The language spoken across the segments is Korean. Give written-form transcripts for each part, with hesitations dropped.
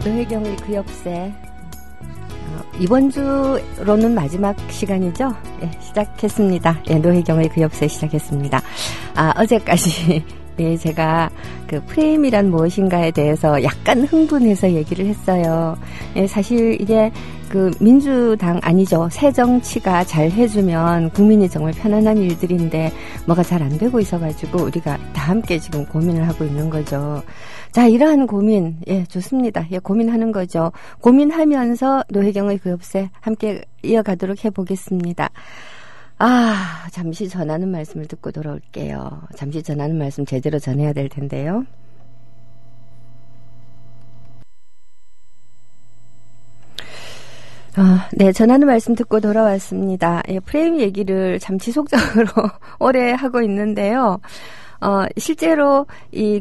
노혜경의 그 옆세. 이번 주로는 마지막 시간이죠? 예, 시작했습니다. 예, 노혜경의 그 옆세 시작했습니다. 어제까지 예, 제가 그 프레임이란 무엇인가에 대해서 약간 흥분해서 얘기를 했어요. 예, 사실 이게 그 민주당 아니죠. 새 정치가 잘 해주면 국민이 정말 편안한 일들인데 뭐가 잘 안 되고 있어가지고 우리가 다 함께 지금 고민을 하고 있는 거죠. 자, 이러한 고민, 예, 좋습니다. 예, 고민하는 거죠. 고민하면서 노혜경의 그 옆세 함께 이어가도록 해보겠습니다. 잠시 전하는 말씀을 듣고 돌아올게요. 잠시 전하는 말씀 제대로 전해야 될 텐데요. 네, 전하는 말씀 듣고 돌아왔습니다. 예, 프레임 얘기를 참 지속적으로 오래 하고 있는데요. 실제로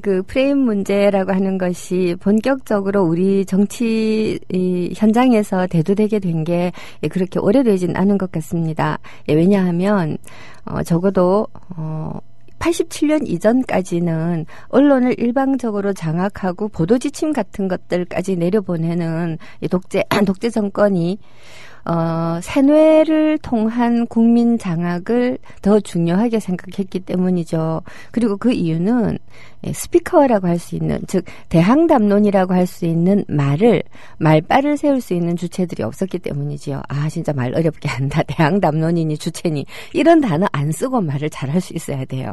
그 프레임 문제라고 하는 것이 본격적으로 우리 정치 현장에서 대두되게 된 게 그렇게 오래되진 않은 것 같습니다. 왜냐하면 적어도 87년 이전까지는 언론을 일방적으로 장악하고 보도 지침 같은 것들까지 내려보내는 독재 정권이 세뇌를 통한 국민 장악을 더 중요하게 생각했기 때문이죠. 그리고 그 이유는 스피커라고 할 수 있는, 즉 대항담론이라고 할 수 있는 말빨을 세울 수 있는 주체들이 없었기 때문이지요. 진짜 말 어렵게 한다. 대항담론이니 주체니 이런 단어 안 쓰고 말을 잘할 수 있어야 돼요.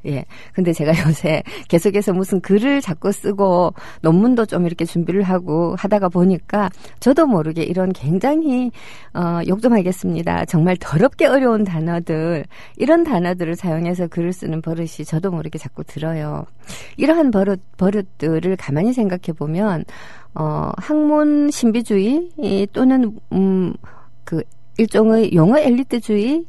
예. 근데 제가 요새 계속해서 무슨 글을 자꾸 쓰고 논문도 좀 이렇게 준비를 하고 하다가 보니까 저도 모르게 이런 굉장히, 욕 좀 하겠습니다. 정말 더럽게 어려운 단어들, 이런 단어들을 사용해서 글을 쓰는 버릇이 저도 모르게 자꾸 들어요. 이러한 버릇들을 가만히 생각해 보면, 학문 신비주의 또는, 그 일종의 용어 엘리트주의,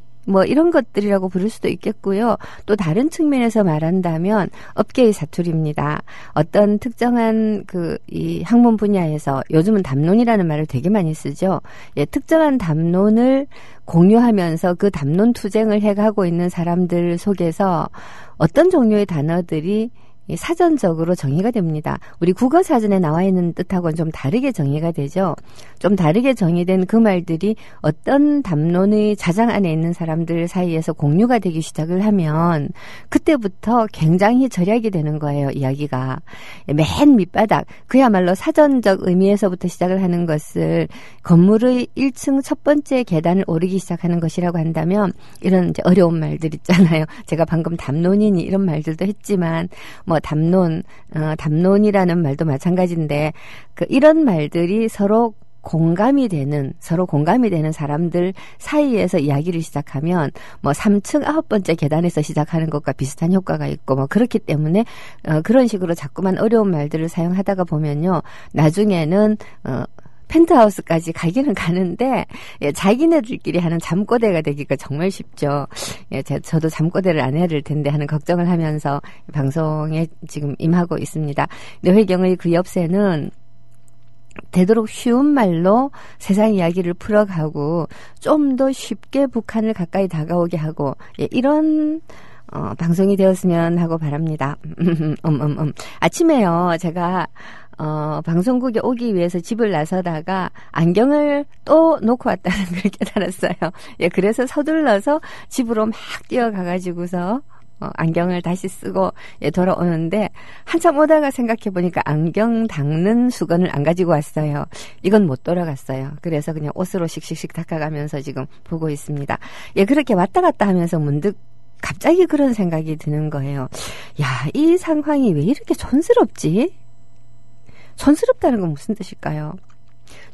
이런 것들이라고 부를 수도 있겠고요. 또 다른 측면에서 말한다면 업계의 사투리입니다. 어떤 특정한 이 학문 분야에서 요즘은 담론이라는 말을 되게 많이 쓰죠. 예, 특정한 담론을 공유하면서 그 담론 투쟁을 해가고 있는 사람들 속에서 어떤 종류의 단어들이 사전적으로 정의가 됩니다. 우리 국어사전에 나와 있는 뜻하고는 좀 다르게 정의가 되죠. 좀 다르게 정의된 그 말들이 어떤 담론의 자장 안에 있는 사람들 사이에서 공유가 되기 시작을 하면 그때부터 굉장히 절약이 되는 거예요, 이야기가. 맨 밑바닥, 그야말로 사전적 의미에서부터 시작을 하는 것을 건물의 1층 첫 번째 계단을 오르기 시작하는 것이라고 한다면 이런 이제 어려운 말들 있잖아요. 제가 방금 담론이니 이런 말들도 했지만 담론이라는 말도 마찬가지인데, 이런 말들이 서로 공감이 되는 사람들 사이에서 이야기를 시작하면 3층 9번째 계단에서 시작하는 것과 비슷한 효과가 있고 그렇기 때문에 그런 식으로 자꾸만 어려운 말들을 사용하다가 보면요, 나중에는 펜트하우스까지 가기는 가는데, 예, 자기네들끼리 하는 잠꼬대가 되기가 정말 쉽죠. 예, 저도 잠꼬대를 안 해야 될 텐데 하는 걱정을 하면서 방송에 지금 임하고 있습니다. 노혜경의 그 옆세는 되도록 쉬운 말로 세상 이야기를 풀어가고 좀 더 쉽게 북한을 가까이 다가오게 하고, 예, 이런 방송이 되었으면 하고 바랍니다. 아침에요, 제가 방송국에 오기 위해서 집을 나서다가 안경을 또 놓고 왔다는 걸 깨달았어요. 예, 그래서 서둘러서 집으로 막 뛰어가가지고서 안경을 다시 쓰고 돌아오는데, 한참 오다가 생각해보니까 안경 닦는 수건을 안 가지고 왔어요. 이건 못 돌아갔어요. 그래서 그냥 옷으로 씩씩씩 닦아가면서 지금 보고 있습니다. 예, 그렇게 왔다 갔다 하면서 문득 갑자기 그런 생각이 드는 거예요. 야, 이 상황이 왜 이렇게 촌스럽지? 촌스럽다는 건 무슨 뜻일까요?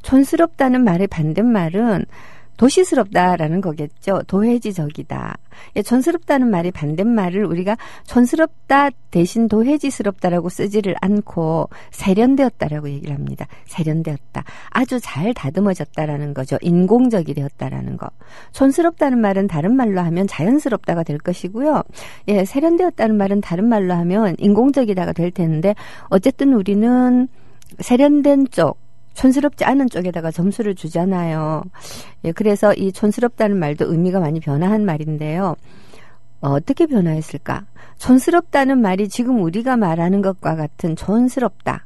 촌스럽다는 말의 반대말은 도시스럽다라는 거겠죠. 도회지적이다. 예, 촌스럽다는 말이 반대말을 우리가 촌스럽다 대신 도회지스럽다라고 쓰지를 않고 세련되었다라고 얘기를 합니다. 세련되었다. 아주 잘 다듬어졌다라는 거죠. 인공적이 되었다라는 거. 촌스럽다는 말은 다른 말로 하면 자연스럽다가 될 것이고요. 예, 세련되었다는 말은 다른 말로 하면 인공적이다가 될 텐데, 어쨌든 우리는 세련된 쪽, 촌스럽지 않은 쪽에다가 점수를 주잖아요. 예, 그래서 이 촌스럽다는 말도 의미가 많이 변화한 말인데요. 어떻게 변화했을까? 촌스럽다는 말이 지금 우리가 말하는 것과 같은 촌스럽다,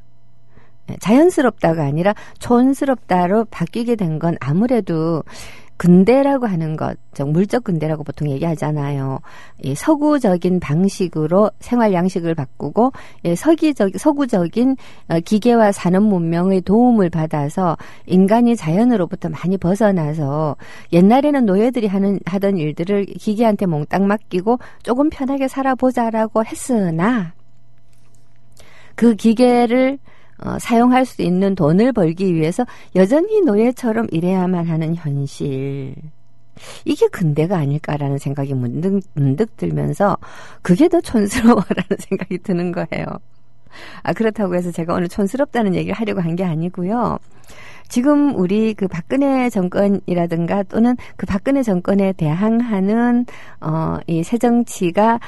자연스럽다가 아니라 촌스럽다로 바뀌게 된 건 아무래도 근대라고 하는 것, 물적 근대라고 보통 얘기하잖아요. 이 서구적인 방식으로 생활 양식을 바꾸고 서구적인 기계와 산업 문명의 도움을 받아서 인간이 자연으로부터 많이 벗어나서 옛날에는 노예들이 하던 일들을 기계한테 몽땅 맡기고 조금 편하게 살아보자라고 했으나 그 기계를 사용할 수 있는 돈을 벌기 위해서 여전히 노예처럼 일해야만 하는 현실. 이게 근대가 아닐까라는 생각이 문득 들면서 그게 더 촌스러워라는 생각이 드는 거예요. 그렇다고 해서 제가 오늘 촌스럽다는 얘기를 하려고 한 게 아니고요. 지금 우리 그 박근혜 정권이라든가 또는 그 박근혜 정권에 대항하는 이 새정치가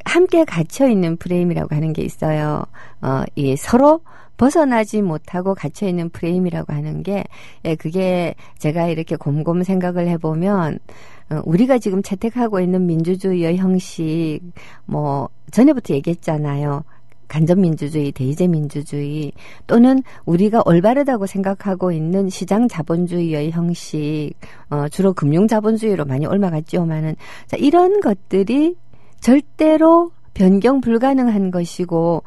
함께 갇혀 있는 프레임이라고 하는 게 있어요. 이 서로 벗어나지 못하고 갇혀있는 프레임이라고 하는 게, 그게 제가 이렇게 곰곰 생각을 해보면, 우리가 지금 채택하고 있는 민주주의의 형식, 전에부터 얘기했잖아요. 간접민주주의, 대의제민주주의, 또는 우리가 올바르다고 생각하고 있는 시장자본주의의 형식, 주로 금융자본주의로 많이 옮아갔지만은, 자, 이런 것들이 절대로 변경 불가능한 것이고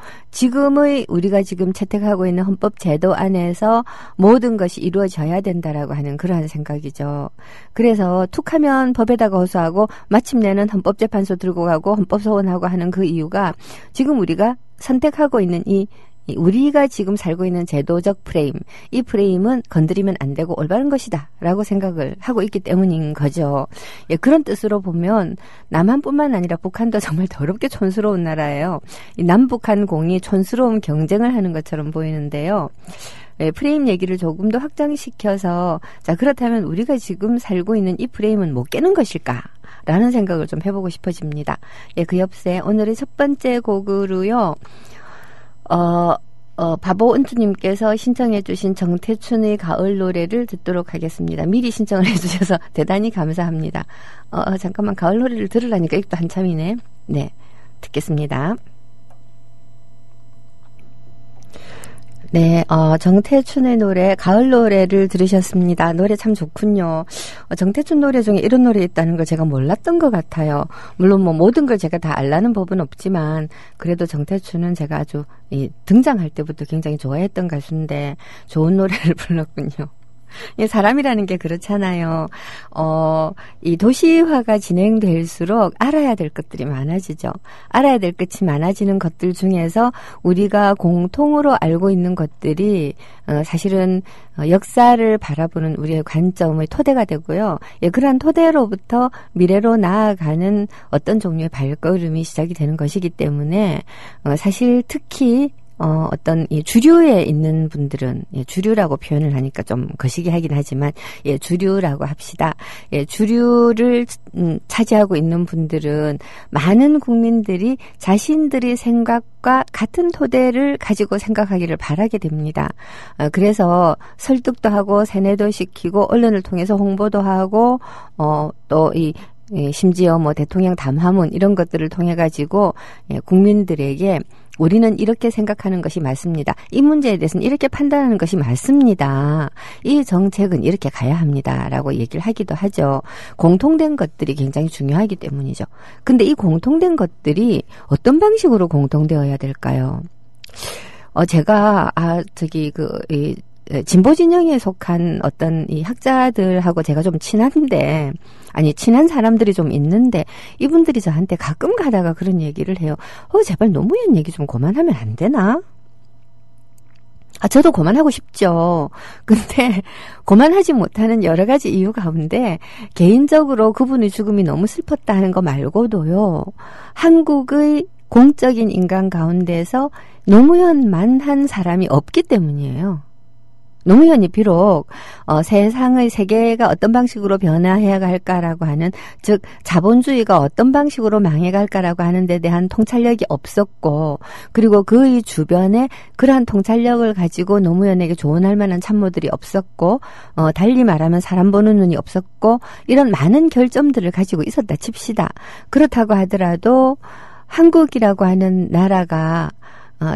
우리가 지금 채택하고 있는 헌법 제도 안에서 모든 것이 이루어져야 된다라고 하는 그러한 생각이죠. 그래서 툭하면 법에다가 호소하고 마침내는 헌법재판소 들고 가고 헌법소원하고 하는 그 이유가 지금 우리가 선택하고 있는 우리가 지금 살고 있는 제도적 프레임, 이 프레임은 건드리면 안 되고 올바른 것이다 라고 생각을 하고 있기 때문인 거죠. 그런 뜻으로 보면 남한뿐만 아니라 북한도 정말 더럽게 촌스러운 나라예요. 이 남북한 공이 촌스러운 경쟁을 하는 것처럼 보이는데요. 프레임 얘기를 조금 더 확장시켜서 자 그렇다면 우리가 지금 살고 있는 이 프레임은 못 깨는 것일까? 라는 생각을 좀 해보고 싶어집니다. 그 옆에 오늘의 첫 번째 곡으로요. 바보 은투님께서 신청해주신 정태춘의 가을 노래를 듣도록 하겠습니다. 미리 신청을 해주셔서 대단히 감사합니다. 잠깐만, 가을 노래를 들으려니까 이것도 한참이네. 네, 듣겠습니다. 네, 정태춘의 노래, 가을 노래를 들으셨습니다. 노래 참 좋군요. 정태춘 노래 중에 이런 노래 있다는 걸 제가 몰랐던 것 같아요. 물론 모든 걸 제가 다 알라는 법은 없지만, 그래도 정태춘은 제가 아주 등장할 때부터 굉장히 좋아했던 가수인데, 좋은 노래를 불렀군요. 사람이라는 게 그렇잖아요. 이 도시화가 진행될수록 알아야 될 것들이 많아지죠. 알아야 될 것이 많아지는 것들 중에서 우리가 공통으로 알고 있는 것들이 사실은 역사를 바라보는 우리의 관점의 토대가 되고요. 그러한 토대로부터 미래로 나아가는 어떤 종류의 발걸음이 시작이 되는 것이기 때문에 사실 특히 어떤 이 주류에 있는 분들은 주류라고 표현을 하니까 좀 거시기 하긴 하지만 주류라고 합시다. 주류를 차지하고 있는 분들은 많은 국민들이 자신들의 생각과 같은 토대를 가지고 생각하기를 바라게 됩니다. 그래서 설득도 하고 세뇌도 시키고 언론을 통해서 홍보도 하고 또 심지어 대통령 담화문 이런 것들을 통해 가지고 국민들에게 우리는 이렇게 생각하는 것이 맞습니다. 이 문제에 대해서는 이렇게 판단하는 것이 맞습니다. 이 정책은 이렇게 가야 합니다. 라고 얘기를 하기도 하죠. 공통된 것들이 굉장히 중요하기 때문이죠. 근데 이 공통된 것들이 어떤 방식으로 공통되어야 될까요? 제가 진보 진영에 속한 어떤 이 학자들하고 제가 좀 친한 사람들이 좀 있는데, 이분들이 저한테 가끔 가다가 그런 얘기를 해요. 제발 노무현 얘기 좀 그만하면 안 되나? 저도 그만하고 싶죠. 근데 그만하지 못하는 여러 가지 이유 가운데 개인적으로 그분의 죽음이 너무 슬펐다 하는 거 말고도요. 한국의 공적인 인간 가운데서 노무현만 한 사람이 없기 때문이에요. 노무현이 비록 세상의 세계가 어떤 방식으로 변화해야 할까라고 하는, 즉 자본주의가 어떤 방식으로 망해갈까라고 하는 데 대한 통찰력이 없었고, 그리고 그의 주변에 그러한 통찰력을 가지고 노무현에게 조언할 만한 참모들이 없었고, 달리 말하면 사람 보는 눈이 없었고, 이런 많은 결점들을 가지고 있었다 칩시다. 그렇다고 하더라도 한국이라고 하는 나라가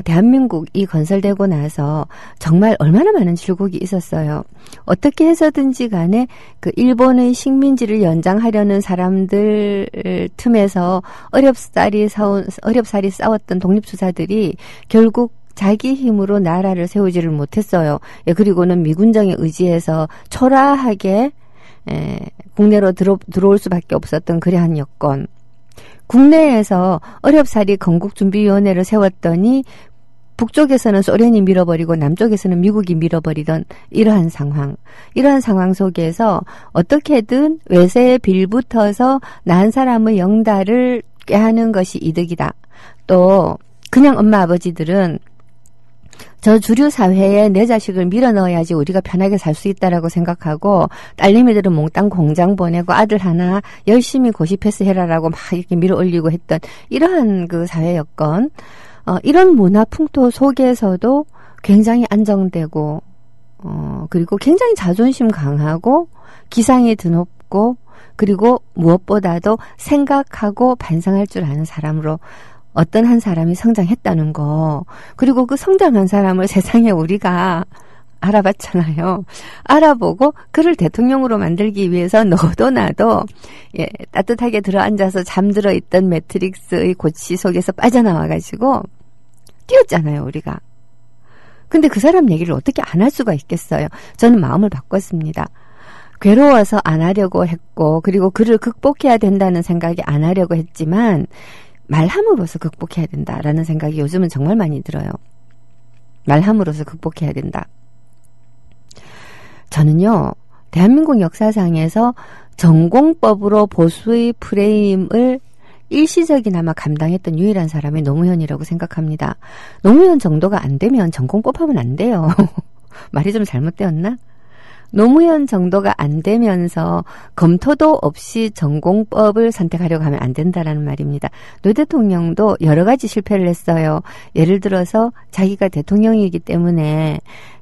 대한민국이 건설되고 나서 정말 얼마나 많은 질곡이 있었어요. 어떻게 해서든지 간에 그 일본의 식민지를 연장하려는 사람들 틈에서 어렵사리 싸웠던 독립투사들이 결국 자기 힘으로 나라를 세우지를 못했어요. 예, 그리고는 미군정에 의지해서 초라하게 국내로 들어올 수밖에 없었던 그러한 여건. 국내에서 어렵사리 건국준비위원회를 세웠더니 북쪽에서는 소련이 밀어버리고 남쪽에서는 미국이 밀어버리던 이러한 상황 속에서 어떻게든 외세에 빌붙어서 난 사람의 영달을 꾀하는 것이 이득이다. 또 그냥 엄마 아버지들은 저 주류 사회에 내 자식을 밀어넣어야지 우리가 편하게 살 수 있다라고 생각하고 딸내미들은 몽땅 공장 보내고 아들 하나 열심히 고시 패스해라라고 막 이렇게 밀어올리고 했던 이러한 그 사회 여건, 이런 문화 풍토 속에서도 굉장히 안정되고 그리고 굉장히 자존심 강하고 기상이 드높고 그리고 무엇보다도 생각하고 반성할 줄 아는 사람으로 어떤 한 사람이 성장했다는 거. 그리고 그 성장한 사람을 세상에 우리가 알아봤잖아요. 알아보고 그를 대통령으로 만들기 위해서 너도 나도 따뜻하게 들어앉아서 잠들어 있던 매트릭스의 고치 속에서 빠져나와가지고 뛰었잖아요, 우리가. 근데 그 사람 얘기를 어떻게 안 할 수가 있겠어요. 저는 마음을 바꿨습니다. 괴로워서 안 하려고 했고 그리고 그를 극복해야 된다는 생각이 안 하려고 했지만 말함으로써 극복해야 된다라는 생각이 요즘은 정말 많이 들어요. 말함으로써 극복해야 된다. 저는요, 대한민국 역사상에서 전공법으로 보수의 프레임을 일시적이나마 감당했던 유일한 사람이 노무현이라고 생각합니다. 노무현 정도가 안 되면 전공법 하면 안 돼요. 말이 좀 잘못되었나? 노무현 정도가 안 되면서 검토도 없이 전공법을 선택하려고 하면 안 된다라는 말입니다. 노 대통령도 여러 가지 실패를 했어요. 예를 들어서 자기가 대통령이기 때문에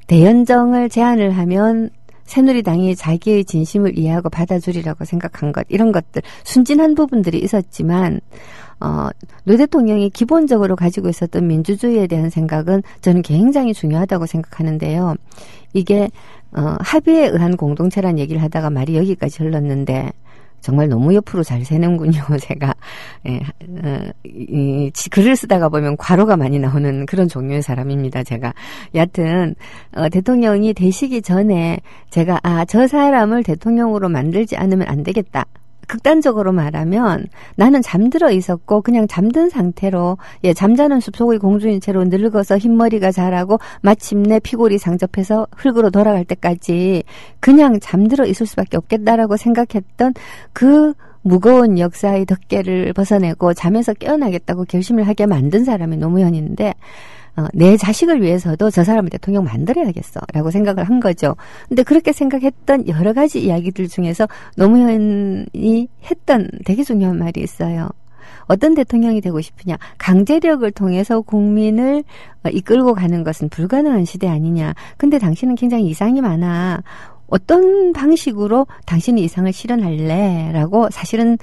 대연정을 제안을 하면 새누리당이 자기의 진심을 이해하고 받아주리라고 생각한 것, 이런 것들 순진한 부분들이 있었지만 노 대통령이 기본적으로 가지고 있었던 민주주의에 대한 생각은 저는 굉장히 중요하다고 생각하는데요. 이게 합의에 의한 공동체란 얘기를 하다가 말이 여기까지 흘렀는데 정말 너무 옆으로 잘 새는군요. 제가 글을 쓰다가 보면 괄호가 많이 나오는 그런 종류의 사람입니다. 제가 여하튼 대통령이 되시기 전에 제가 저 사람을 대통령으로 만들지 않으면 안 되겠다. 극단적으로 말하면 나는 잠들어 있었고 그냥 잠든 상태로 잠자는 숲속의 공주인 채로 늙어서 흰머리가 자라고 마침내 피골이 상접해서 흙으로 돌아갈 때까지 그냥 잠들어 있을 수밖에 없겠다라고 생각했던 그 무거운 역사의 덮개를 벗어내고 잠에서 깨어나겠다고 결심을 하게 만든 사람이 노무현인데 내 자식을 위해서도 저 사람을 대통령 만들어야겠어 라고 생각을 한 거죠. 근데 그렇게 생각했던 여러 가지 이야기들 중에서 노무현이 했던 되게 중요한 말이 있어요. 어떤 대통령이 되고 싶으냐? 강제력을 통해서 국민을 이끌고 가는 것은 불가능한 시대 아니냐. 근데 당신은 굉장히 이상이 많아. 어떤 방식으로 당신이 이상을 실현할래? 라고 사실은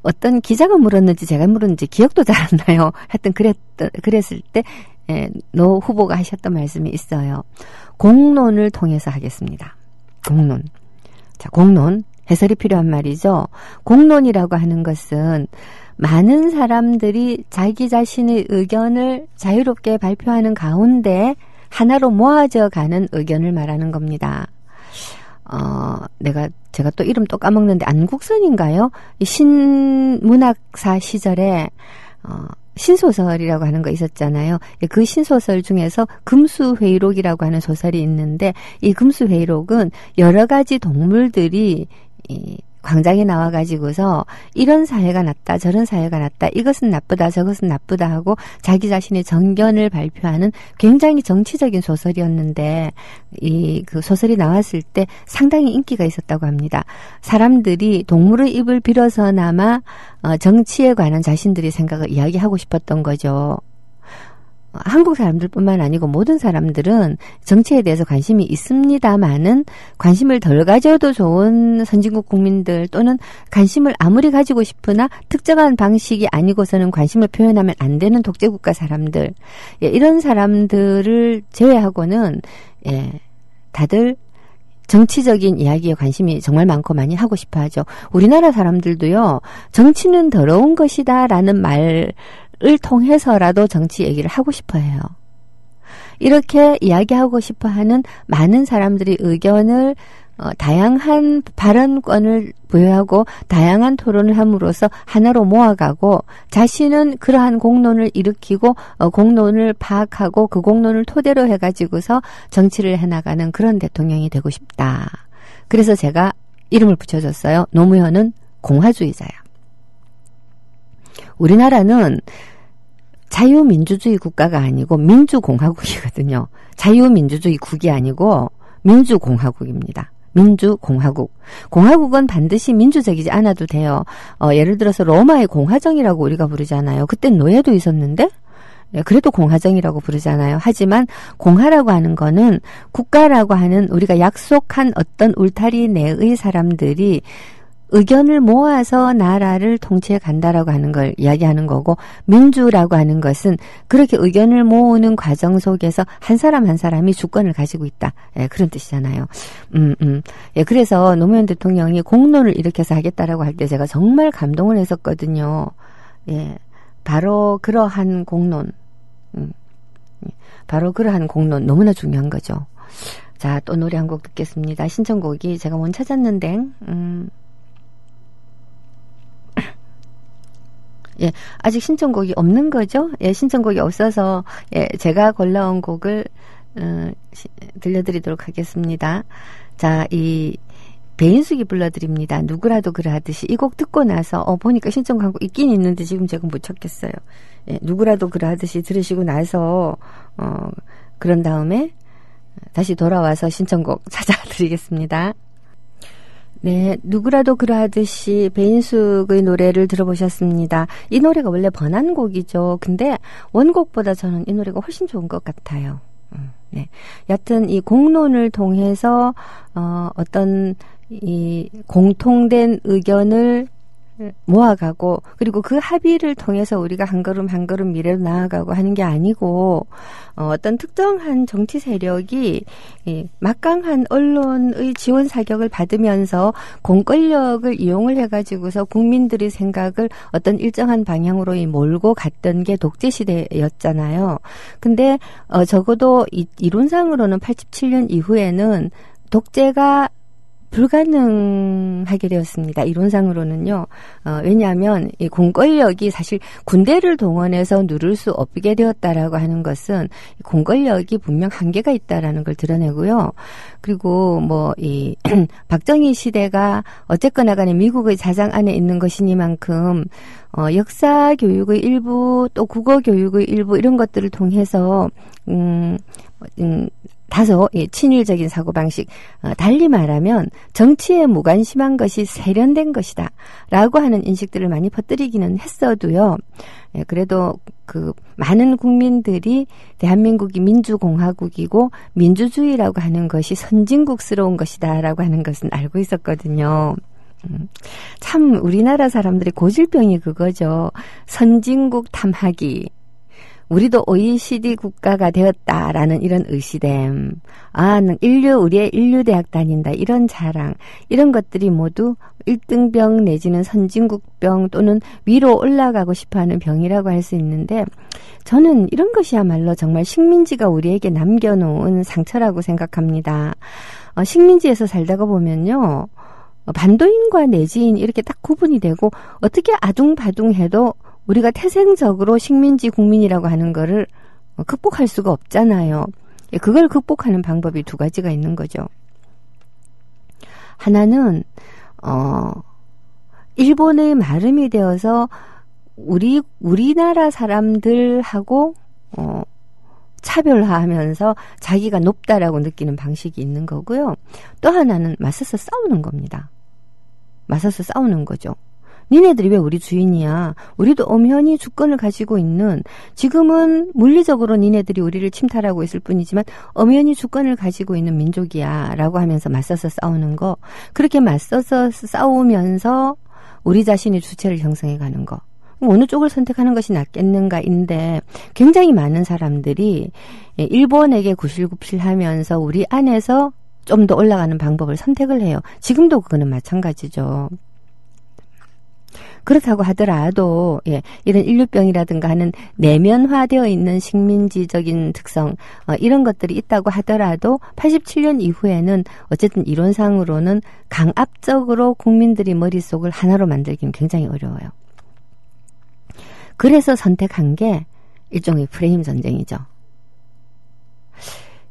어떤 기자가 물었는지 제가 물었는지 기억도 잘 안 나요. 하여튼 그랬을 때 노 후보가 하셨던 말씀이 있어요. 공론을 통해서 하겠습니다. 공론. 자, 공론. 해설이 필요한 말이죠. 공론이라고 하는 것은 많은 사람들이 자기 자신의 의견을 자유롭게 발표하는 가운데 하나로 모아져 가는 의견을 말하는 겁니다. 제가 또 이름 또 까먹는데 안국선인가요? 신문학사 시절에 신소설이라고 하는 거 있었잖아요. 그 신소설 중에서 금수회의록이라고 하는 소설이 있는데 이 금수회의록은 여러 가지 동물들이 광장에 나와가지고서 이런 사회가 낫다 저런 사회가 낫다 이것은 나쁘다 저것은 나쁘다 하고 자기 자신의 정견을 발표하는 굉장히 정치적인 소설이었는데 그 소설이 나왔을 때 상당히 인기가 있었다고 합니다. 사람들이 동물의 입을 빌어서나마 정치에 관한 자신들의 생각을 이야기하고 싶었던 거죠. 한국 사람들뿐만 아니고 모든 사람들은 정치에 대해서 관심이 있습니다만은 관심을 덜 가져도 좋은 선진국 국민들 또는 관심을 아무리 가지고 싶으나 특정한 방식이 아니고서는 관심을 표현하면 안 되는 독재국가 사람들, 예, 이런 사람들을 제외하고는 예, 다들 정치적인 이야기에 관심이 정말 많고 많이 하고 싶어 하죠. 우리나라 사람들도요, 정치는 더러운 것이다라는 말을 통해서라도 정치 얘기를 하고 싶어 해요. 이렇게 이야기하고 싶어 하는 많은 사람들이 의견을 다양한 발언권을 부여하고 다양한 토론을 함으로써 하나로 모아가고 자신은 그러한 공론을 일으키고 공론을 파악하고 그 공론을 토대로 해가지고서 정치를 해나가는 그런 대통령이 되고 싶다. 그래서 제가 이름을 붙여줬어요. 노무현은 공화주의자야. 우리나라는 자유민주주의 국가가 아니고 민주공화국이거든요. 자유민주주의국이 아니고 민주공화국입니다. 민주공화국. 공화국은 반드시 민주적이지 않아도 돼요. 예를 들어서 로마의 공화정이라고 우리가 부르잖아요. 그땐 노예도 있었는데 그래도 공화정이라고 부르잖아요. 하지만 공화라고 하는 거는 국가라고 하는 우리가 약속한 어떤 울타리 내의 사람들이 의견을 모아서 나라를 통치해 간다라고 하는 걸 이야기하는 거고, 민주라고 하는 것은 그렇게 의견을 모으는 과정 속에서 한 사람 한 사람이 주권을 가지고 있다. 예, 그런 뜻이잖아요. 예, 그래서 노무현 대통령이 공론을 일으켜서 하겠다라고 할 때 제가 정말 감동을 했었거든요. 예, 바로 그러한 공론. 바로 그러한 공론 너무나 중요한 거죠. 자, 또 노래 한 곡 듣겠습니다. 신청곡이 제가 못 찾았는데, 예, 아직 신청곡이 없는 거죠? 예, 신청곡이 없어서, 예, 제가 골라온 곡을, 들려드리도록 하겠습니다. 자, 이, 배인숙이 불러드립니다. 누구라도 그러하듯이. 이 곡 듣고 나서, 보니까 신청한 곡 있긴 있는데 지금 제가 못 찾겠어요. 예, 누구라도 그러하듯이 들으시고 나서, 그런 다음에 다시 돌아와서 신청곡 찾아드리겠습니다. 네, 누구라도 그러하듯이 배인숙의 노래를 들어보셨습니다. 이 노래가 원래 번안곡이죠. 근데 원곡보다 저는 이 노래가 훨씬 좋은 것 같아요. 네, 여튼 이 공론을 통해서 어떤 이 공통된 의견을 모아가고, 그리고 그 합의를 통해서 우리가 한 걸음 한 걸음 미래로 나아가고 하는 게 아니고, 어떤 특정한 정치 세력이 막강한 언론의 지원 사격을 받으면서 공권력을 이용을 해가지고서 국민들의 생각을 어떤 일정한 방향으로 몰고 갔던 게 독재시대였잖아요. 근데 적어도 이론상으로는 87년 이후에는 독재가 불가능하게 되었습니다. 이론상으로는요. 왜냐하면 이 공권력이 사실 군대를 동원해서 누를 수 없게 되었다라고 하는 것은 공권력이 분명 한계가 있다라는 걸 드러내고요. 그리고 이 박정희 시대가 어쨌거나 간에 미국의 자장 안에 있는 것이니만큼 역사 교육의 일부 또 국어 교육의 일부 이런 것들을 통해서 다소 친일적인 사고방식, 달리 말하면 정치에 무관심한 것이 세련된 것이다 라고 하는 인식들을 많이 퍼뜨리기는 했어도요. 그래도 그 많은 국민들이 대한민국이 민주공화국이고 민주주의라고 하는 것이 선진국스러운 것이다 라고 하는 것은 알고 있었거든요. 참 우리나라 사람들의 고질병이 그거죠. 선진국 탐하기. 우리도 OECD 국가가 되었다라는 이런 의시됨. 우리의 인류대학 다닌다. 이런 자랑. 이런 것들이 모두 1등병 내지는 선진국병 또는 위로 올라가고 싶어하는 병이라고 할 수 있는데, 저는 이런 것이야말로 정말 식민지가 우리에게 남겨놓은 상처라고 생각합니다. 식민지에서 살다가 보면요. 반도인과 내지인 이렇게 딱 구분이 되고 어떻게 아둥바둥해도 우리가 태생적으로 식민지 국민이라고 하는 거를 극복할 수가 없잖아요. 그걸 극복하는 방법이 두 가지가 있는 거죠. 하나는 일본의 마름이 되어서 우리나라 사람들하고 차별화하면서 자기가 높다라고 느끼는 방식이 있는 거고요. 또 하나는 맞서서 싸우는 겁니다. 맞서서 싸우는 거죠. 니네들이 왜 우리 주인이야? 우리도 엄연히 주권을 가지고 있는, 지금은 물리적으로 니네들이 우리를 침탈하고 있을 뿐이지만 엄연히 주권을 가지고 있는 민족이야 라고 하면서 맞서서 싸우는 거, 그렇게 맞서서 싸우면서 우리 자신의 주체를 형성해 가는 거, 어느 쪽을 선택하는 것이 낫겠는가인데 굉장히 많은 사람들이 일본에게 구실구실하면서 우리 안에서 좀 더 올라가는 방법을 선택을 해요. 지금도 그거는 마찬가지죠. 그렇다고 하더라도 이런 인류병이라든가 하는 내면화되어 있는 식민지적인 특성, 이런 것들이 있다고 하더라도 87년 이후에는 어쨌든 이론상으로는 강압적으로 국민들이 머릿속을 하나로 만들기는 굉장히 어려워요. 그래서 선택한 게 일종의 프레임 전쟁이죠.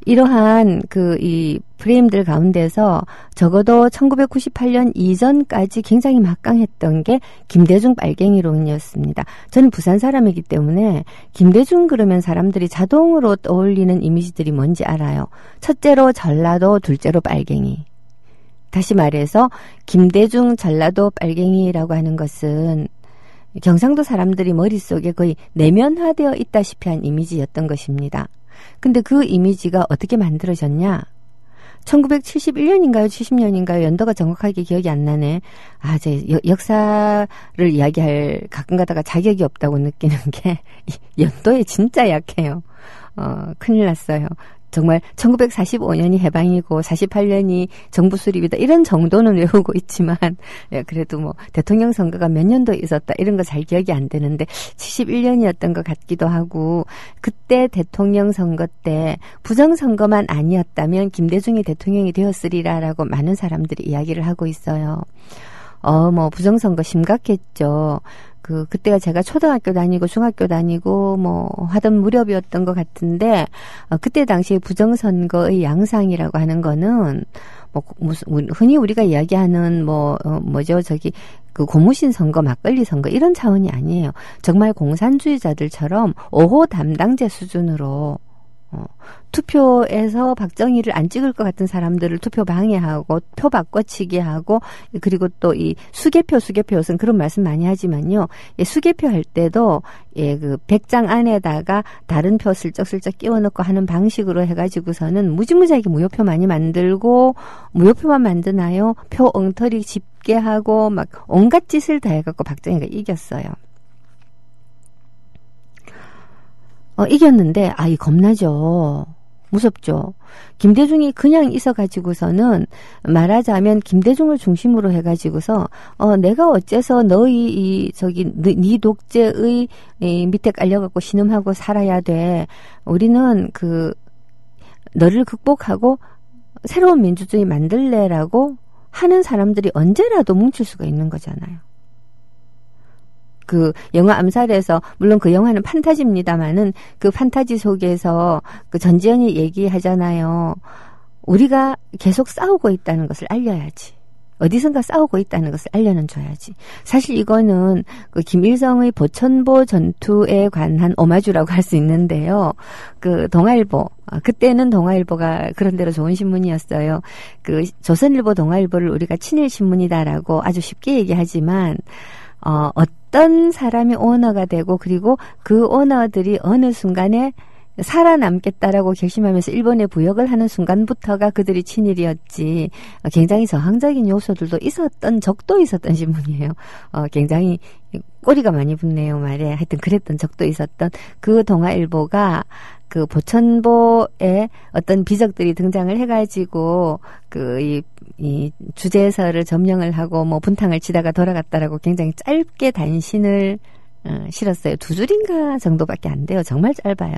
이러한 이 프레임들 가운데서 적어도 1998년 이전까지 굉장히 막강했던 게 김대중 빨갱이론이었습니다. 저는 부산 사람이기 때문에 김대중 그러면 사람들이 자동으로 떠올리는 이미지들이 뭔지 알아요. 첫째로 전라도, 둘째로 빨갱이. 다시 말해서 김대중 전라도 빨갱이라고 하는 것은 경상도 사람들이 머릿속에 거의 내면화되어 있다시피 한 이미지였던 것입니다. 근데 그 이미지가 어떻게 만들어졌냐? 1971년인가요? 70년인가요? 연도가 정확하게 기억이 안 나네. 제 역사를 이야기할, 가끔 가다가 자격이 없다고 느끼는 게 연도에 진짜 약해요. 큰일 났어요. 정말 1945년이 해방이고 48년이 정부 수립이다. 이런 정도는 외우고 있지만 그래도 뭐 대통령 선거가 몇 년도에 있었다. 이런 거 잘 기억이 안 되는데 71년이었던 것 같기도 하고, 그때 대통령 선거 때 부정선거만 아니었다면 김대중이 대통령이 되었으리라라고 많은 사람들이 이야기를 하고 있어요. 뭐 부정선거 심각했죠. 그때가 제가 초등학교 다니고 중학교 다니고 뭐 하던 무렵이었던 것 같은데, 그때 당시에 부정선거의 양상이라고 하는 거는 무슨 흔히 우리가 이야기하는 고무신 선거, 막걸리 선거 이런 차원이 아니에요. 정말 공산주의자들처럼 5호 담당제 수준으로 투표에서 박정희를 안 찍을 것 같은 사람들을 투표 방해하고 표 바꿔치기 하고, 그리고 또 이 수개표 무슨 그런 말씀 많이 하지만요. 수개표 할 때도 그 100장 안에다가 다른 표 슬쩍슬쩍 끼워 넣고 하는 방식으로 해가지고서는 무지무지하게 무효표 많이 만들고, 무효표만 만드나요? 표 엉터리 집계하고 막 온갖 짓을 다 해갖고 박정희가 이겼어요. 이겼는데, 이 겁나죠. 무섭죠. 김대중이 그냥 있어가지고서는 말하자면 김대중을 중심으로 해가지고서, 내가 어째서 네 독재의 밑에 깔려갖고 신음하고 살아야 돼. 우리는 너를 극복하고 새로운 민주주의 만들래라고 하는 사람들이 언제라도 뭉칠 수가 있는 거잖아요. 영화 암살에서, 물론 그 영화는 판타지입니다만은 그 판타지 속에서 전지현이 얘기하잖아요. 우리가 계속 싸우고 있다는 것을 알려야지. 어디선가 싸우고 있다는 것을 알려는 줘야지. 사실 이거는 김일성의 보천보 전투에 관한 오마주라고 할 수 있는데요. 동아일보, 그때는 동아일보가 그런대로 좋은 신문이었어요. 조선일보 동아일보를 우리가 친일 신문이다라고 아주 쉽게 얘기하지만, 어떤 사람이 오너가 되고, 그리고 그 오너들이 어느 순간에 살아남겠다라고 결심하면서 일본에 부역을 하는 순간부터가 그들이 친일이었지, 굉장히 저항적인 요소들도 있었던, 적도 있었던 신문이에요. 굉장히 꼬리가 많이 붙네요, 말에. 하여튼 그랬던 적도 있었던 그 동아일보가 보천보에 어떤 비적들이 등장을 해가지고 이 주재서를 점령을 하고 뭐 분탕을 치다가 돌아갔다라고 굉장히 짧게 단신을 실었어요. 2줄인가 정도밖에 안 돼요. 정말 짧아요.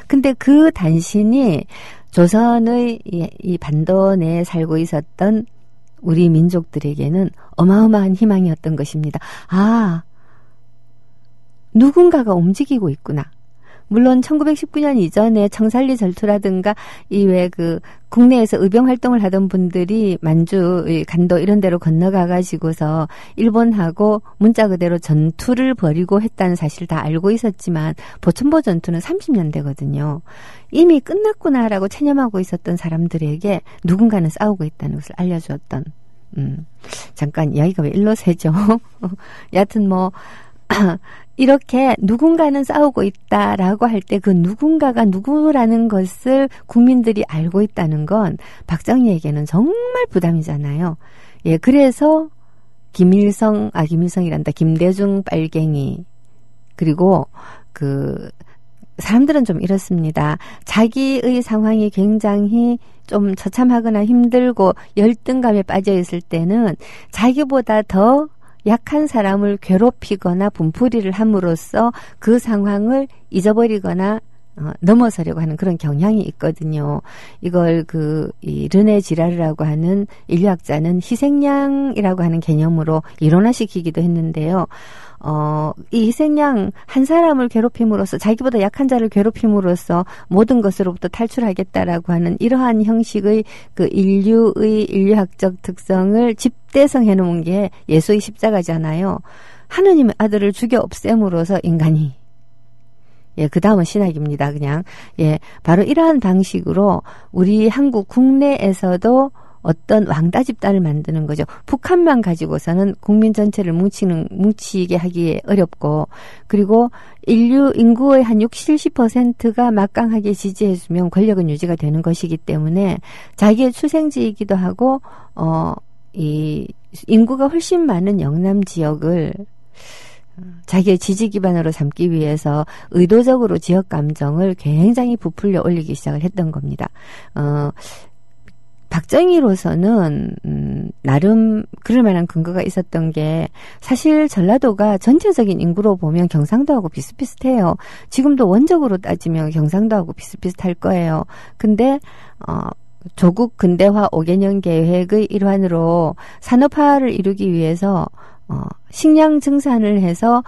근데 그 단신이 조선의 이 반도 내에 살고 있었던 우리 민족들에게는 어마어마한 희망이었던 것입니다. 누군가가 움직이고 있구나. 물론 1919년 이전에 청산리 절투라든가 국내에서 의병 활동을 하던 분들이 만주, 간도 이런 데로 건너가 가지고서 일본하고 문자 그대로 전투를 벌이고 했다는 사실을 다 알고 있었지만, 보천보 전투는 30년대거든요. 이미 끝났구나라고 체념하고 있었던 사람들에게 누군가는 싸우고 있다는 것을 알려주었던 잠깐 이야기가 왜 일로 새죠? 여하튼 뭐 이렇게 누군가는 싸우고 있다라고 할 때 그 누군가가 누구라는 것을 국민들이 알고 있다는 건 박정희에게는 정말 부담이잖아요. 예, 그래서 김일성이란다. 김대중 빨갱이. 그리고 사람들은 좀 이렇습니다. 자기의 상황이 굉장히 좀 처참하거나 힘들고 열등감에 빠져 있을 때는 자기보다 더 약한 사람을 괴롭히거나 분풀이를 함으로써 그 상황을 잊어버리거나 넘어서려고 하는 그런 경향이 있거든요. 이걸 이 르네 지라르라고 하는 인류학자는 희생양이라고 하는 개념으로 이론화시키기도 했는데요. 이 희생양 한 사람을 괴롭힘으로써 자기보다 약한 자를 괴롭힘으로써 모든 것으로부터 탈출하겠다라고 하는 이러한 형식의 인류의 인류학적 특성을 집대성해 놓은 게 예수의 십자가잖아요. 하느님의 아들을 죽여 없앰으로써 인간이 예, 그 다음은 신학입니다. 그냥 예, 바로 이러한 방식으로 우리 한국 국내에서도 어떤 왕따 집단을 만드는 거죠. 북한만 가지고서는 국민 전체를 뭉치게 하기 어렵고, 그리고 인구의 한 60-70%가 막강하게 지지해주면 권력은 유지가 되는 것이기 때문에 자기의 출생지이기도 하고, 이 인구가 훨씬 많은 영남 지역을 자기의 지지 기반으로 삼기 위해서 의도적으로 지역 감정을 굉장히 부풀려 올리기 시작을 했던 겁니다. 박정희로서는 나름 그럴 만한 근거가 있었던 게, 사실 전라도가 전체적인 인구로 보면 경상도하고 비슷비슷해요. 지금도 원적으로 따지면 경상도하고 비슷비슷할 거예요. 근데 조국 근대화 5개년 계획의 일환으로 산업화를 이루기 위해서 식량 증산을 해서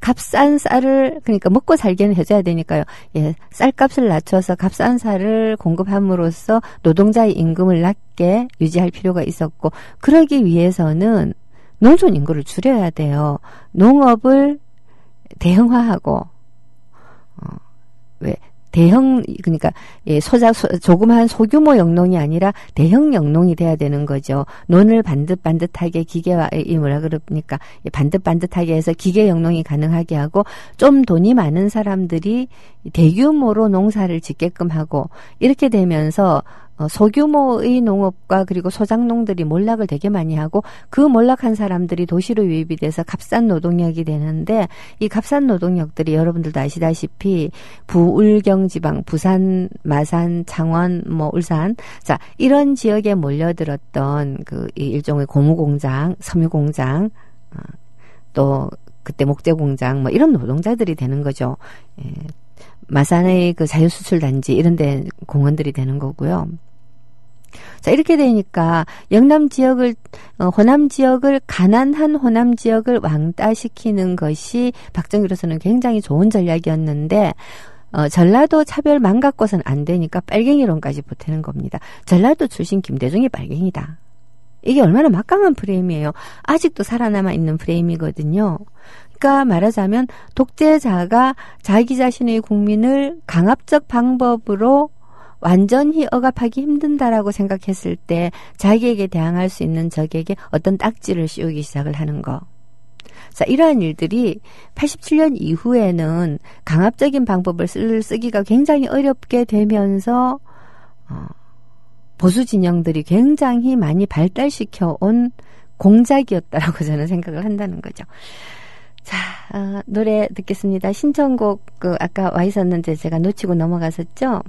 값싼 쌀을, 그러니까 먹고 살게는 해줘야 되니까요. 예, 쌀값을 낮춰서 값싼 쌀을 공급함으로써 노동자의 임금을 낮게 유지할 필요가 있었고, 그러기 위해서는 농촌 인구를 줄여야 돼요. 농업을 대형화하고, 그러니까, 예, 조그마한 소규모 영농이 아니라 대형 영농이 돼야 되는 거죠. 논을 반듯반듯하게 반듯반듯하게 해서 기계 영농이 가능하게 하고, 좀 돈이 많은 사람들이 대규모로 농사를 짓게끔 하고, 이렇게 되면서 소규모의 농업과 그리고 소작농들이 몰락을 되게 많이 하고, 그 몰락한 사람들이 도시로 유입이 돼서 값싼 노동력이 되는데, 이 값싼 노동력들이 여러분들도 아시다시피 부울경 지방, 부산, 마산, 창원, 울산, 자, 이런 지역에 몰려들었던 일종의 고무공장, 섬유공장, 또 그때 목재공장, 이런 노동자들이 되는 거죠. 예. 마산의 자유수출단지 이런 데 공원들이 되는 거고요. 자, 이렇게 되니까 영남 지역을, 호남 지역을, 가난한 호남 지역을 왕따시키는 것이 박정희로서는 굉장히 좋은 전략이었는데, 전라도 차별 망각고선 안 되니까 빨갱이론까지 보태는 겁니다. 전라도 출신 김대중이 빨갱이다. 이게 얼마나 막강한 프레임이에요. 아직도 살아남아 있는 프레임이거든요. 그러니까 말하자면 독재자가 자기 자신의 국민을 강압적 방법으로 완전히 억압하기 힘든다라고 생각했을 때 자기에게 대항할 수 있는 적에게 어떤 딱지를 씌우기 시작을 하는 거. 자, 이러한 일들이 87년 이후에는 강압적인 방법을 쓰기가 굉장히 어렵게 되면서 보수 진영들이 굉장히 많이 발달시켜 온 공작이었다라고 저는 생각을 한다는 거죠. 자, 노래 듣겠습니다. 신청곡 아까 와 있었는데 제가 놓치고 넘어갔었죠.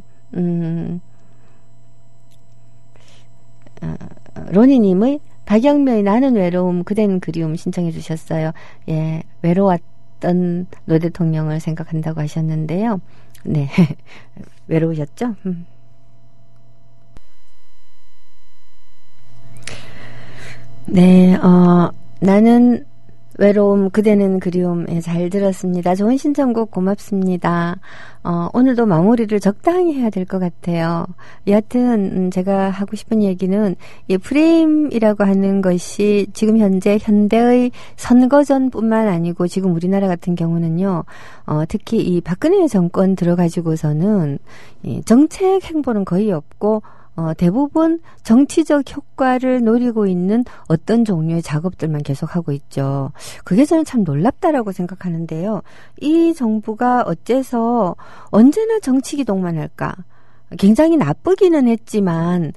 로니님의 박영묘의 나는 외로움 그댄 그리움 신청해 주셨어요. 예, 외로웠던 노 대통령을 생각한다고 하셨는데요. 네, 외로우셨죠? 네, 나는 외로움, 그대는 그리움. 예, 잘 들었습니다. 좋은 신청곡 고맙습니다. 오늘도 마무리를 적당히 해야 될 것 같아요. 여하튼, 제가 하고 싶은 얘기는, 이 프레임이라고 하는 것이 지금 현재 현대의 선거전뿐만 아니고 지금 우리나라 같은 경우는요, 특히 이 박근혜 정권 들어가지고서는 이 정책 행보는 거의 없고, 대부분 정치적 효과를 노리고 있는 어떤 종류의 작업들만 계속하고 있죠. 그게 저는 참 놀랍다라고 생각하는데요. 이 정부가 어째서 언제나 정치 기동만 할까? 굉장히 나쁘기는 했지만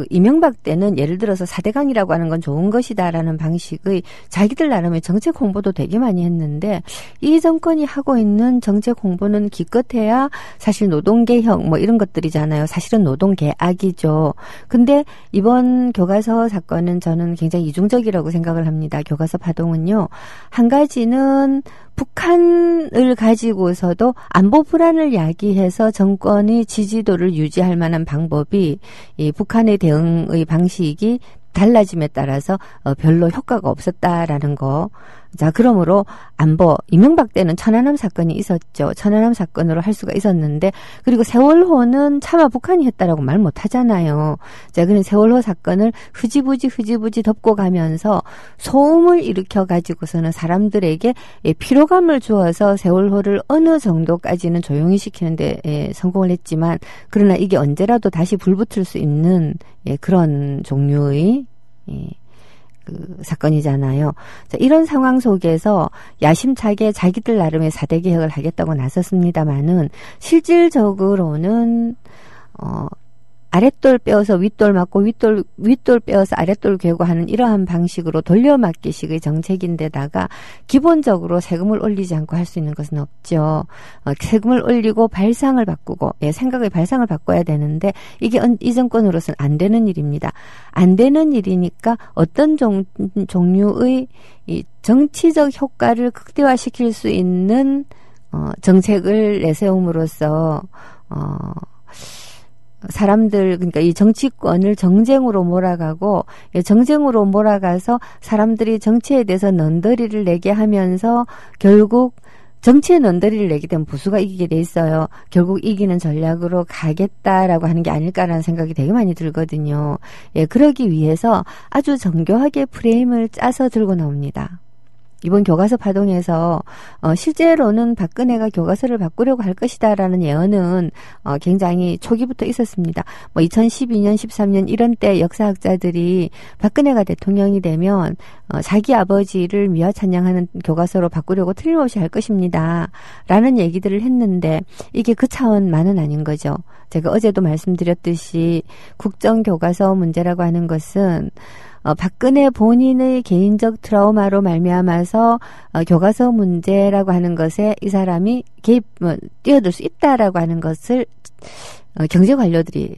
이명박 때는 예를 들어서 4대강이라고 하는 건 좋은 것이다라는 방식의 자기들 나름의 정책 홍보도 되게 많이 했는데 이 정권이 하고 있는 정책 홍보는 기껏해야 사실 노동개혁 뭐 이런 것들이잖아요. 사실은 노동개악이죠. 근데 이번 교과서 사건은 저는 굉장히 이중적이라고 생각을 합니다. 교과서 파동은요. 한 가지는 북한을 가지고서도 안보 불안을 야기해서 정권의 지지도를 유지할 만한 방법이 이 북한의 대응의 방식이 달라짐에 따라서 별로 효과가 없었다라는 거. 자, 그러므로 안보, 이명박 때는 천안함 사건이 있었죠. 천안함 사건으로 할 수가 있었는데, 그리고 세월호는 차마 북한이 했다라고 말 못 하잖아요. 자, 그런 세월호 사건을 흐지부지 덮고 가면서 소음을 일으켜가지고서는 사람들에게 피로감을 주어서 세월호를 어느 정도까지는 조용히 시키는데 성공을 했지만, 그러나 이게 언제라도 다시 불붙을 수 있는 그런 종류의 사건이잖아요. 자, 이런 상황 속에서 야심차게 자기들 나름의 4대 개혁을 하겠다고 나섰습니다마는 실질적으로는 아랫돌 빼어서 윗돌 맞고 윗돌 빼어서 아랫돌 괴고 하는 이러한 방식으로 돌려막기식의 정책인데다가 기본적으로 세금을 올리지 않고 할 수 있는 것은 없죠. 세금을 올리고 발상을 바꾸고 생각의 발상을 바꿔야 되는데 이게 이 정권으로서는 안 되는 일입니다. 안 되는 일이니까 어떤 종류의 이 정치적 효과를 극대화시킬 수 있는 정책을 내세움으로써 사람들, 그러니까 이 정치권을 정쟁으로 몰아가고, 정쟁으로 몰아가서 사람들이 정치에 대해서 넌더리를 내게 하면서 결국 정치에 넌더리를 내게 되면 보수가 이기게 돼 있어요. 결국 이기는 전략으로 가겠다라고 하는 게 아닐까라는 생각이 되게 많이 들거든요. 그러기 위해서 아주 정교하게 프레임을 짜서 들고 나옵니다. 이번 교과서 파동에서 실제로는 박근혜가 교과서를 바꾸려고 할 것이다라는 예언은 굉장히 초기부터 있었습니다. 2012년, 13년 이런 때 역사학자들이 박근혜가 대통령이 되면 자기 아버지를 미화 찬양하는 교과서로 바꾸려고 틀림없이 할 것입니다. 라는 얘기들을 했는데 이게 그 차원만은 아닌 거죠. 제가 어제도 말씀드렸듯이 국정교과서 문제라고 하는 것은 박근혜 본인의 개인적 트라우마로 말미암아서 교과서 문제라고 하는 것에 이 사람이 뛰어들 수 있다라고 하는 것을 경제 관료들이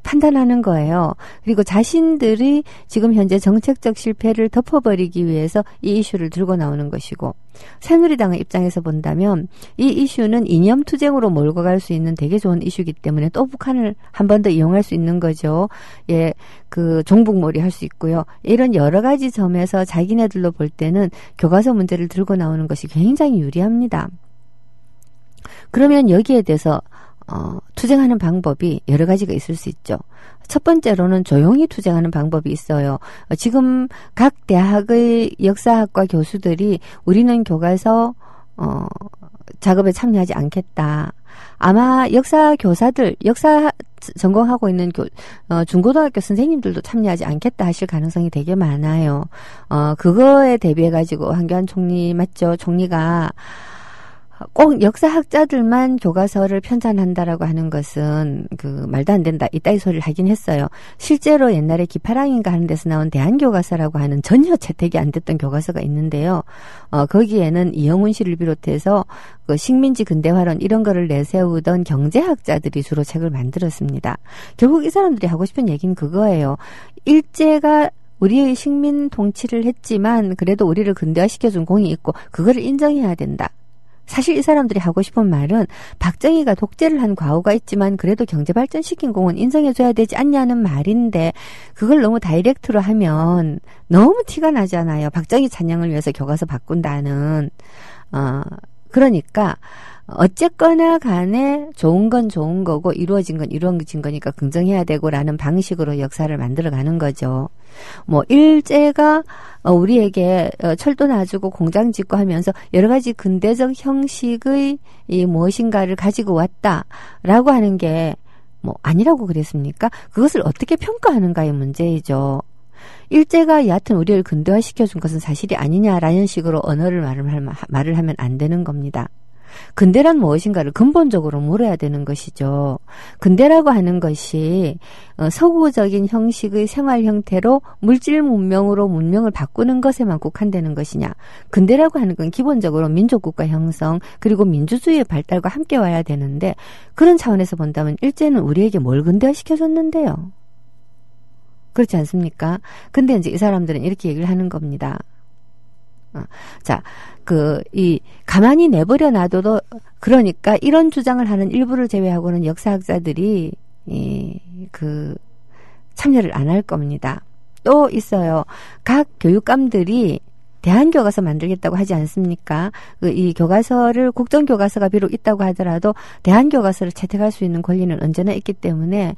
판단하는 거예요. 그리고 자신들이 지금 현재 정책적 실패를 덮어버리기 위해서 이 이슈를 들고 나오는 것이고 새누리당의 입장에서 본다면 이 이슈는 이념투쟁으로 몰고 갈 수 있는 되게 좋은 이슈이기 때문에 또 북한을 한 번 더 이용할 수 있는 거죠. 종북몰이 할 수 있고요. 이런 여러 가지 점에서 자기네들로 볼 때는 교과서 문제를 들고 나오는 것이 굉장히 유리합니다. 그러면 여기에 대해서 투쟁하는 방법이 여러 가지가 있을 수 있죠. 첫 번째로는 조용히 투쟁하는 방법이 있어요. 지금 각 대학의 역사학과 교수들이 우리는 교과서 작업에 참여하지 않겠다. 아마 역사 교사들, 역사 전공하고 있는 중고등학교 선생님들도 참여하지 않겠다 하실 가능성이 되게 많아요. 그거에 대비해가지고 한교안 총리 맞죠? 총리가 꼭 역사학자들만 교과서를 편찬한다라고 하는 것은 말도 안 된다. 이따위 소리를 하긴 했어요. 실제로 옛날에 기파랑인가 하는 데서 나온 대한교과서라고 하는 전혀 채택이 안 됐던 교과서가 있는데요. 거기에는 이영훈 씨를 비롯해서 식민지 근대화론 이런 거를 내세우던 경제학자들이 주로 책을 만들었습니다. 결국 이 사람들이 하고 싶은 얘기는 그거예요. 일제가 우리의 식민 통치를 했지만 그래도 우리를 근대화시켜준 공이 있고 그거를 인정해야 된다. 사실 이 사람들이 하고 싶은 말은 박정희가 독재를 한 과오가 있지만 그래도 경제발전시킨 공은 인정해줘야 되지 않냐는 말인데 그걸 너무 다이렉트로 하면 너무 티가 나잖아요. 박정희 찬양을 위해서 교과서 바꾼다는. 그러니까 어쨌거나 간에 좋은 건 좋은 거고 이루어진 건 이루어진 거니까 긍정해야 되고라는 방식으로 역사를 만들어가는 거죠. 일제가 우리에게 철도 놔주고 공장 짓고 하면서 여러 가지 근대적 형식의 이 무엇인가를 가지고 왔다라고 하는 게 아니라고 그랬습니까? 그것을 어떻게 평가하는가의 문제이죠. 일제가 여하튼 우리를 근대화시켜준 것은 사실이 아니냐라는 식으로 언어를 말을 하면 안 되는 겁니다. 근대란 무엇인가를 근본적으로 물어야 되는 것이죠. 근대라고 하는 것이 서구적인 형식의 생활 형태로 물질 문명으로 문명을 바꾸는 것에만 국한되는 것이냐. 근대라고 하는 건 기본적으로 민족국가 형성 그리고 민주주의의 발달과 함께 와야 되는데 그런 차원에서 본다면 일제는 우리에게 뭘 근대화시켜줬는데요. 그렇지 않습니까? 근데 이제 이 사람들은 이렇게 얘기를 하는 겁니다. 자, 가만히 내버려 놔둬도, 그러니까 이런 주장을 하는 일부를 제외하고는 역사학자들이, 참여를 안 할 겁니다. 또 있어요. 각 교육감들이 대한교과서 만들겠다고 하지 않습니까? 이 교과서를 국정교과서가 비록 있다고 하더라도 대한교과서를 채택할 수 있는 권리는 언제나 있기 때문에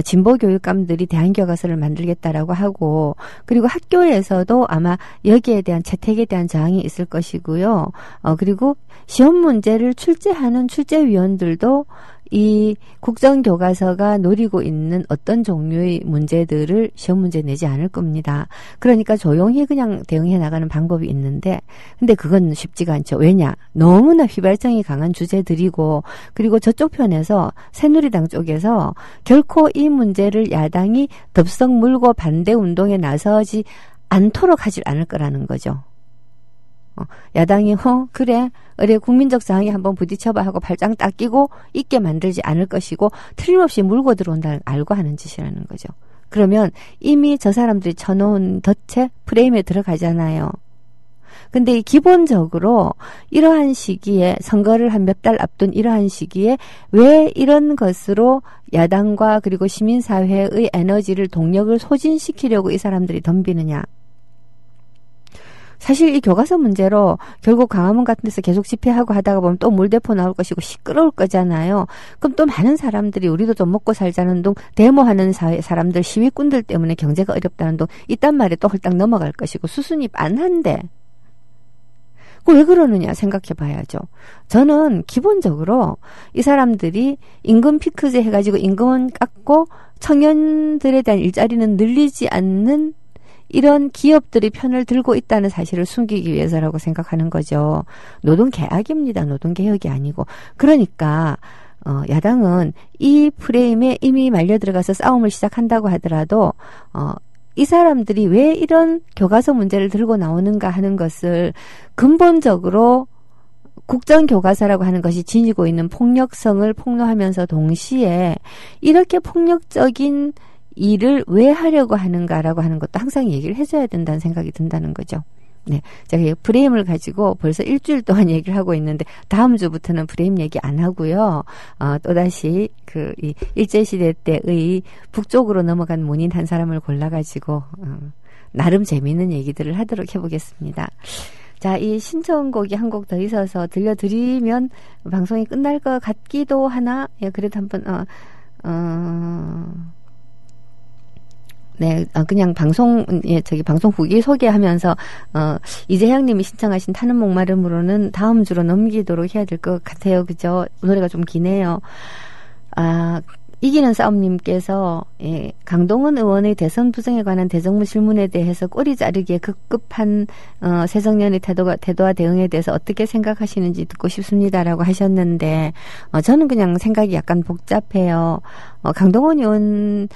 진보 교육감들이 대한교과서를 만들겠다라고 하고 그리고 학교에서도 아마 여기에 대한 채택에 대한 저항이 있을 것이고요. 그리고 시험 문제를 출제하는 출제위원들도 이 국정교과서가 노리고 있는 어떤 종류의 문제들을 시험 문제 내지 않을 겁니다. 그러니까 조용히 그냥 대응해 나가는 방법이 있는데 근데 그건 쉽지가 않죠. 왜냐? 너무나 휘발성이 강한 주제들이고 그리고 저쪽 편에서 새누리당 쪽에서 결코 이 문제를 야당이 덥석 물고 반대 운동에 나서지 않도록 하질 않을 거라는 거죠. 야당이 그래 국민적 저항에 한번 부딪혀봐 하고 발장 딱 끼고 있게 만들지 않을 것이고 틀림없이 물고 들어온다는 알고 하는 짓이라는 거죠. 그러면 이미 저 사람들이 쳐놓은 덫에 프레임에 들어가잖아요. 근데 기본적으로 이러한 시기에 선거를 한 몇 달 앞둔 이러한 시기에 왜 이런 것으로 야당과 그리고 시민사회의 에너지를 동력을 소진시키려고 이 사람들이 덤비느냐. 사실 이 교과서 문제로 결국 광화문 같은 데서 계속 집회하고 하다가 보면 또 물대포 나올 것이고 시끄러울 거잖아요. 그럼 또 많은 사람들이 우리도 좀 먹고 살자는 둥 데모하는 사람들 시위꾼들 때문에 경제가 어렵다는 둥 이딴 말에 또 홀딱 넘어갈 것이고 수순이 빤한데 왜 그러느냐 생각해 봐야죠. 저는 기본적으로 이 사람들이 임금 피크제 해가지고 임금은 깎고 청년들에 대한 일자리는 늘리지 않는 이런 기업들이 편을 들고 있다는 사실을 숨기기 위해서라고 생각하는 거죠. 노동개혁입니다. 노동개혁이 아니고. 그러니까 야당은 이 프레임에 이미 말려 들어가서 싸움을 시작한다고 하더라도 이 사람들이 왜 이런 교과서 문제를 들고 나오는가 하는 것을 근본적으로 국정교과서라고 하는 것이 지니고 있는 폭력성을 폭로하면서 동시에 이렇게 폭력적인 일을 왜 하려고 하는가라고 하는 것도 항상 얘기를 해줘야 된다는 생각이 든다는 거죠. 네, 제가 프레임을 가지고 벌써 일주일 동안 얘기를 하고 있는데 다음 주부터는 프레임 얘기 안 하고요. 또다시 이 일제시대 때의 북쪽으로 넘어간 문인 한 사람을 골라가지고 나름 재미있는 얘기들을 하도록 해보겠습니다. 자, 이 신청곡이 한 곡 더 있어서 들려드리면 방송이 끝날 것 같기도 하나. 예, 그래도 한번 네, 그냥 방송 후기 소개하면서, 이재향님이 신청하신 타는 목마름으로는 다음 주로 넘기도록 해야 될 것 같아요. 그죠? 노래가 좀 기네요. 이기는 싸움님께서, 강동원 의원의 대선 부정에 관한 대정부 질문에 대해서 꼬리 자르기에 급급한, 새정년의 태도와 대응에 대해서 어떻게 생각하시는지 듣고 싶습니다라고 하셨는데, 저는 그냥 생각이 약간 복잡해요. 강동원 의원,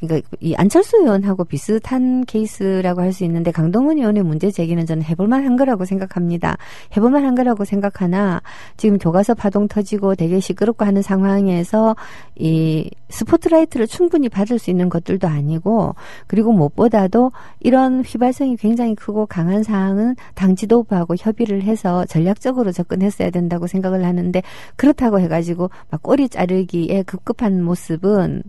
그러니까 이 안철수 의원하고 비슷한 케이스라고 할 수 있는데 강동원 의원의 문제 제기는 저는 해볼만한 거라고 생각합니다. 해볼만한 거라고 생각하나 지금 교과서 파동 터지고 되게 시끄럽고 하는 상황에서 이 스포트라이트를 충분히 받을 수 있는 것들도 아니고 그리고 무엇보다도 이런 휘발성이 굉장히 크고 강한 사항은 당 지도부하고 협의를 해서 전략적으로 접근했어야 된다고 생각을 하는데 그렇다고 해가지고 막 꼬리 자르기에 급급한 모습은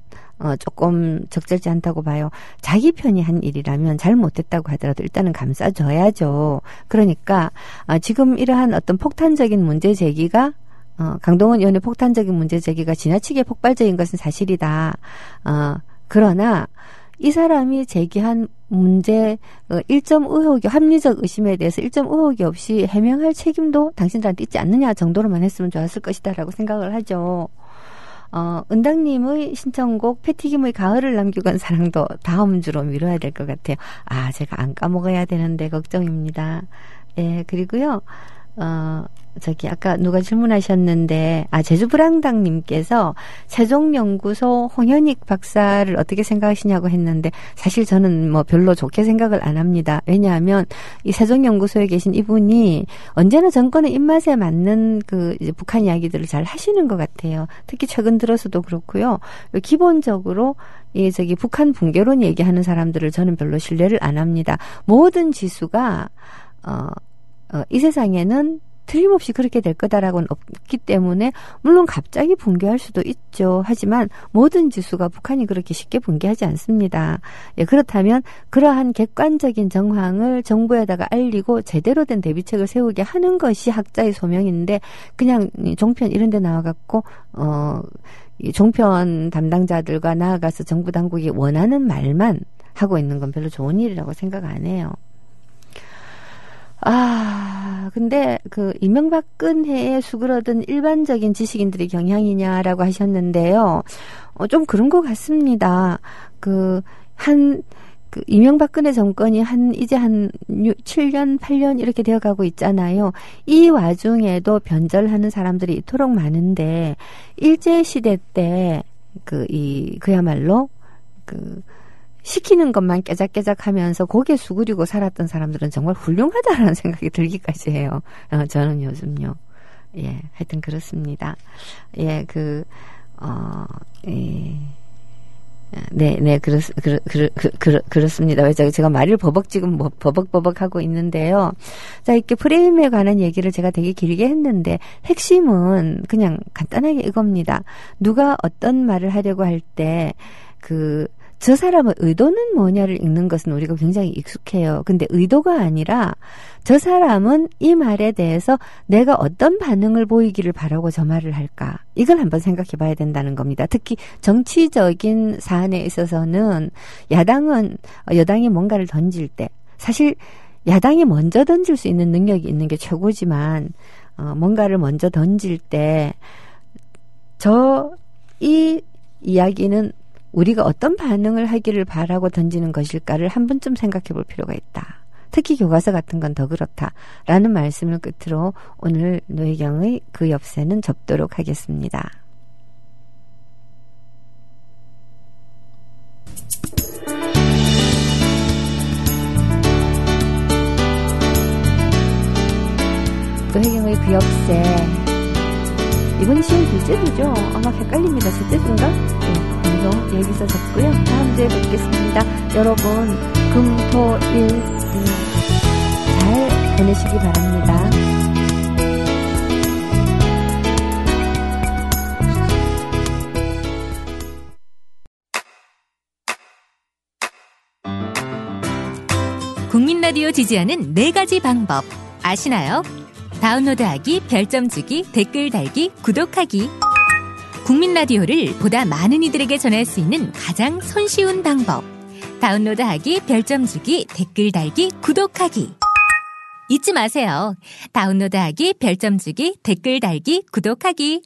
조금 적절치 않다고 봐요. 자기 편이 한 일이라면 잘못했다고 하더라도 일단은 감싸줘야죠. 그러니까 지금 이러한 어떤 폭탄적인 문제 제기가 강동원 의원의 폭탄적인 문제 제기가 지나치게 폭발적인 것은 사실이다. 그러나 이 사람이 제기한 문제 1점 의혹이 합리적 의심에 대해서 1점 의혹이 없이 해명할 책임도 당신들한테 있지 않느냐 정도로만 했으면 좋았을 것이다 라고 생각을 하죠. 은당님의 신청곡 패티김의 가을을 남기고 간 사랑도 다음 주로 미뤄야 될 것 같아요. 아, 제가 안 까먹어야 되는데 걱정입니다. 예, 그리고요. 아까 누가 질문하셨는데, 제주브랑당님께서 세종연구소 홍현익 박사를 어떻게 생각하시냐고 했는데, 사실 저는 뭐 별로 좋게 생각을 안 합니다. 왜냐하면, 이 세종연구소에 계신 이분이 언제나 정권의 입맛에 맞는 이제 북한 이야기들을 잘 하시는 것 같아요. 특히 최근 들어서도 그렇고요. 기본적으로, 북한 붕괴론 얘기하는 사람들을 저는 별로 신뢰를 안 합니다. 모든 지수가, 이 세상에는 틀림없이 그렇게 될 거다라고는 없기 때문에 물론 갑자기 붕괴할 수도 있죠. 하지만 모든 지수가 북한이 그렇게 쉽게 붕괴하지 않습니다. 예, 그렇다면 그러한 객관적인 정황을 정부에다가 알리고 제대로 된 대비책을 세우게 하는 것이 학자의 소명인데 그냥 종편 이런 데 나와갖고 이 종편 담당자들과 나아가서 정부 당국이 원하는 말만 하고 있는 건 별로 좋은 일이라고 생각 안 해요. 근데 이명박근혜에 수그러든 일반적인 지식인들의 경향이냐라고 하셨는데요. 좀 그런 것 같습니다. 이명박근혜 정권이 이제 한 7년, 8년 이렇게 되어 가고 있잖아요. 이 와중에도 변절하는 사람들이 이토록 많은데, 일제시대 때, 그야말로, 시키는 것만 깨작깨작 하면서 고개 수그리고 살았던 사람들은 정말 훌륭하다라는 생각이 들기까지 해요. 저는 요즘요. 예, 하여튼 그렇습니다. 예, 그렇습니다. 왜 제가 말을 버벅버벅 하고 있는데요. 자, 이렇게 프레임에 관한 얘기를 제가 되게 길게 했는데, 핵심은 그냥 간단하게 이겁니다. 누가 어떤 말을 하려고 할 때, 저 사람의 의도는 뭐냐를 읽는 것은 우리가 굉장히 익숙해요. 근데 의도가 아니라 저 사람은 이 말에 대해서 내가 어떤 반응을 보이기를 바라고 저 말을 할까. 이걸 한번 생각해 봐야 된다는 겁니다. 특히 정치적인 사안에 있어서는 여당이 뭔가를 던질 때 사실 야당이 먼저 던질 수 있는 능력이 있는 게 최고지만 뭔가를 먼저 던질 때 이 이야기는 우리가 어떤 반응을 하기를 바라고 던지는 것일까를 한 번쯤 생각해 볼 필요가 있다. 특히 교과서 같은 건 더 그렇다라는 말씀을 끝으로 오늘 노혜경의 그 엽새는 접도록 하겠습니다. 노혜경의 그 엽새 이번이 시험 둘째 주죠? 아마 헷갈립니다. 셋째 주인가? 네. 여기서 접고요. 다음 주에 뵙겠습니다. 여러분 금, 토, 일 잘 보내시기 바랍니다. 국민 라디오 지지하는 4가지 방법 아시나요? 다운로드하기, 별점 주기, 댓글 달기, 구독하기. 국민 라디오를 보다 많은 이들에게 전할 수 있는 가장 손쉬운 방법. 다운로드하기, 별점 주기, 댓글 달기, 구독하기. 잊지 마세요. 다운로드하기, 별점 주기, 댓글 달기, 구독하기.